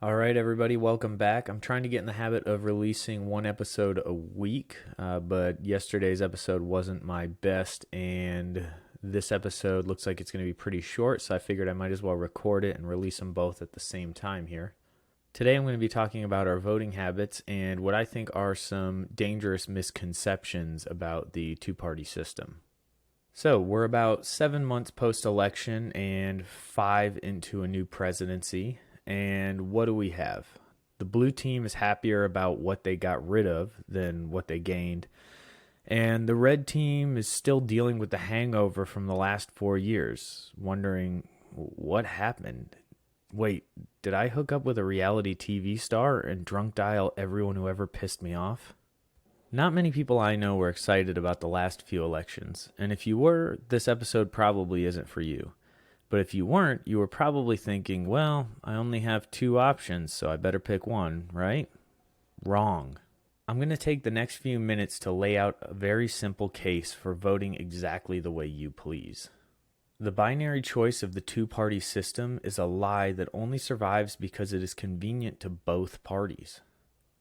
All right, everybody, welcome back. I'm trying to get in the habit of releasing one episode a week, but yesterday's episode wasn't my best, and this episode looks like it's going to be pretty short, so I figured I might as well record it and release them both at the same time here. Today, I'm going to be talking about our voting habits and what I think are some dangerous misconceptions about the two-party system. So, we're about 7 months post-election and 5 into a new presidency. And what do we have? The blue team is happier about what they got rid of than what they gained. And the red team is still dealing with the hangover from the last 4 years, wondering what happened. Wait, did I hook up with a reality TV star and drunk dial everyone who ever pissed me off? Not many people I know were excited about the last few elections, and if you were, this episode probably isn't for you. But if you weren't, you were probably thinking, well, I only have 2 options, so I better pick one, right? Wrong. I'm going to take the next few minutes to lay out a very simple case for voting exactly the way you please. The binary choice of the two-party system is a lie that only survives because it is convenient to both parties.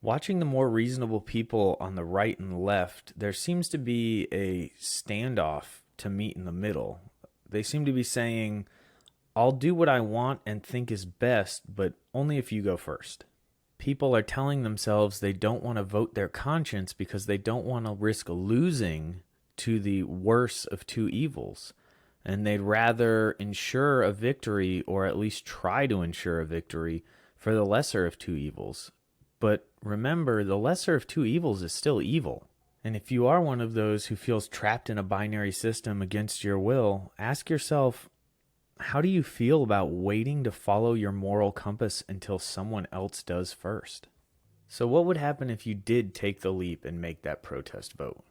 Watching the more reasonable people on the right and left, there seems to be a standoff to meet in the middle. They seem to be saying, I'll do what I want and think is best, but only if you go first. People are telling themselves they don't want to vote their conscience because they don't want to risk losing to the worse of two evils. And they'd rather ensure a victory, or at least try to ensure a victory, for the lesser of two evils. But remember, the lesser of two evils is still evil. And if you are one of those who feels trapped in a binary system against your will, ask yourself, how do you feel about waiting to follow your moral compass until someone else does first? So what would happen if you did take the leap and make that protest vote?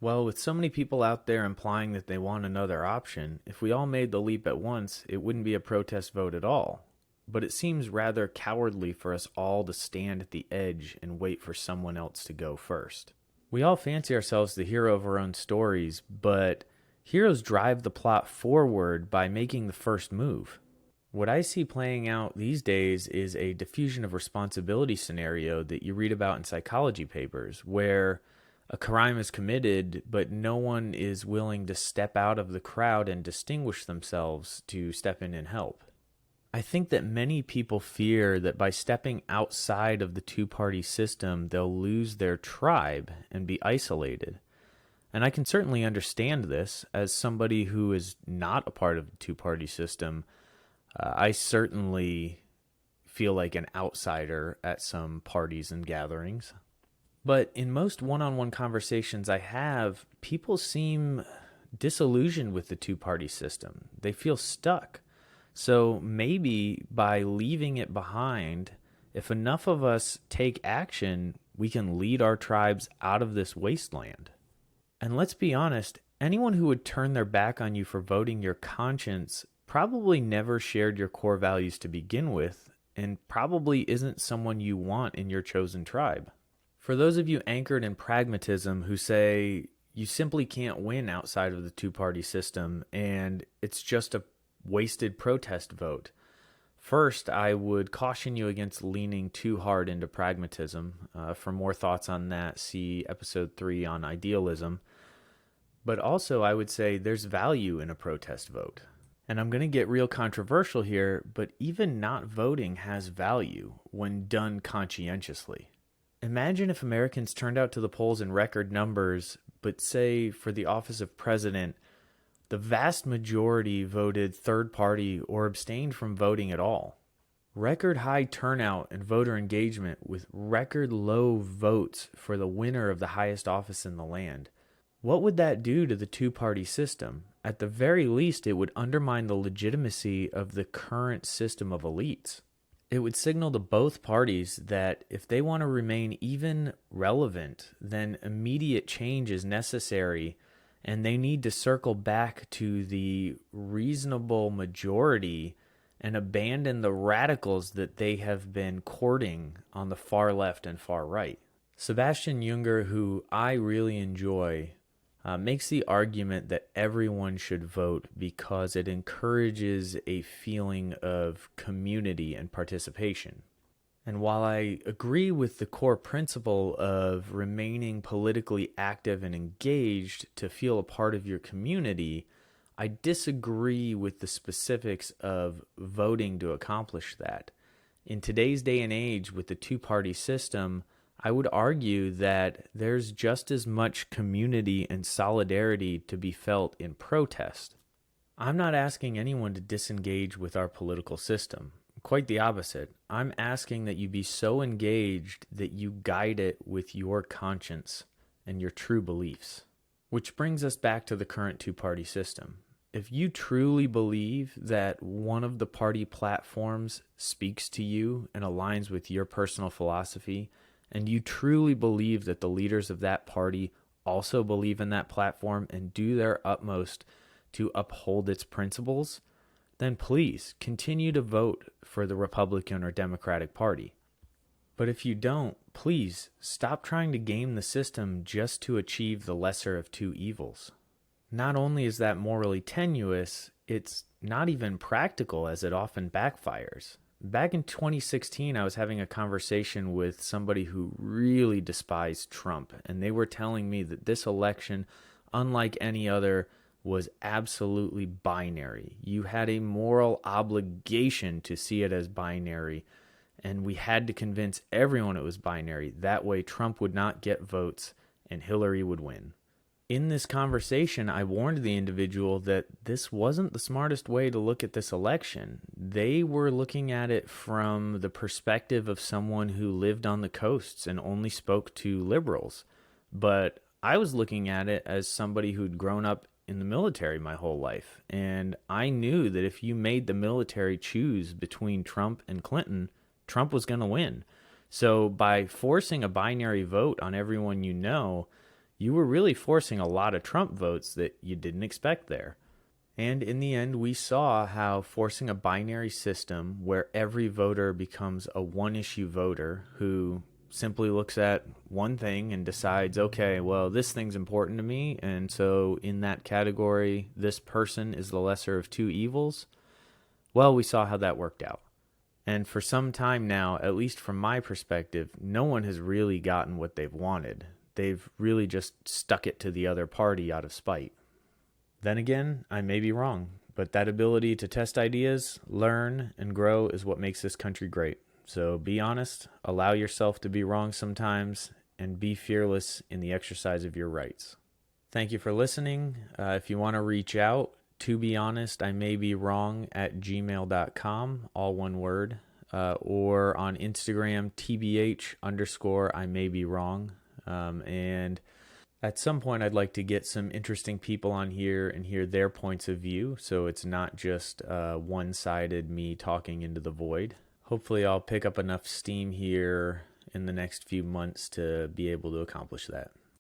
Well, with so many people out there implying that they want another option, if we all made the leap at once, it wouldn't be a protest vote at all. But it seems rather cowardly for us all to stand at the edge and wait for someone else to go first. We all fancy ourselves the hero of our own stories, but heroes drive the plot forward by making the first move. What I see playing out these days is a diffusion of responsibility scenario that you read about in psychology papers, where a crime is committed, but no one is willing to step out of the crowd and distinguish themselves to step in and help. I think that many people fear that by stepping outside of the two-party system, they'll lose their tribe and be isolated. And I can certainly understand this as somebody who is not a part of the two-party system. I certainly feel like an outsider at some parties and gatherings. But in most one-on-one conversations I have, people seem disillusioned with the two-party system. They feel stuck. So maybe by leaving it behind, if enough of us take action, we can lead our tribes out of this wasteland. And let's be honest, anyone who would turn their back on you for voting your conscience probably never shared your core values to begin with, and probably isn't someone you want in your chosen tribe. For those of you anchored in pragmatism who say you simply can't win outside of the two-party system and it's just a wasted protest vote. First, I would caution you against leaning too hard into pragmatism. For more thoughts on that, see episode 3 on idealism. But also, I would say there's value in a protest vote. And I'm going to get real controversial here, but even not voting has value when done conscientiously. Imagine if Americans turned out to the polls in record numbers, but say for the office of president, the vast majority voted third party or abstained from voting at all. Record high turnout and voter engagement with record low votes for the winner of the highest office in the land. What would that do to the two-party system? At the very least, it would undermine the legitimacy of the current system of elites. It would signal to both parties that if they want to remain even relevant, then immediate change is necessary, and they need to circle back to the reasonable majority and abandon the radicals that they have been courting on the far left and far right. Sebastian Junger, who I really enjoy, makes the argument that everyone should vote because it encourages a feeling of community and participation. And while I agree with the core principle of remaining politically active and engaged to feel a part of your community, I disagree with the specifics of voting to accomplish that. In today's day and age with the two-party system, I would argue that there's just as much community and solidarity to be felt in protest. I'm not asking anyone to disengage with our political system. Quite the opposite. I'm asking that you be so engaged that you guide it with your conscience and your true beliefs. Which brings us back to the current two-party system. If you truly believe that one of the party platforms speaks to you and aligns with your personal philosophy, and you truly believe that the leaders of that party also believe in that platform and do their utmost to uphold its principles, then please continue to vote for the Republican or Democratic Party. But if you don't, please stop trying to game the system just to achieve the lesser of two evils. Not only is that morally tenuous, it's not even practical as it often backfires. Back in 2016, I was having a conversation with somebody who really despised Trump, and they were telling me that this election, unlike any other, was absolutely binary. You had a moral obligation to see it as binary, and we had to convince everyone it was binary. That way Trump would not get votes and Hillary would win. In this conversation, I warned the individual that this wasn't the smartest way to look at this election. They were looking at it from the perspective of someone who lived on the coasts and only spoke to liberals. But I was looking at it as somebody who'd grown up in the military my whole life. And I knew that if you made the military choose between Trump and Clinton, Trump was going to win. So by forcing a binary vote on everyone you know, you were really forcing a lot of Trump votes that you didn't expect there. And in the end, we saw how forcing a binary system where every voter becomes a one-issue voter who simply looks at one thing and decides, okay, well, this thing's important to me, and so in that category, this person is the lesser of two evils. Well, we saw how that worked out. And for some time now, at least from my perspective, no one has really gotten what they've wanted. They've really just stuck it to the other party out of spite. Then again, I may be wrong, but that ability to test ideas, learn, and grow is what makes this country great. So be honest, allow yourself to be wrong sometimes, and be fearless in the exercise of your rights. Thank you for listening. If you want to reach out, to be honest, I may be wrong at gmail.com, all one word, or on Instagram, tbh_I may be wrong. And at some point, I'd like to get some interesting people on here and hear their points of view, so it's not just one-sided me talking into the void. Hopefully I'll pick up enough steam here in the next few months to be able to accomplish that.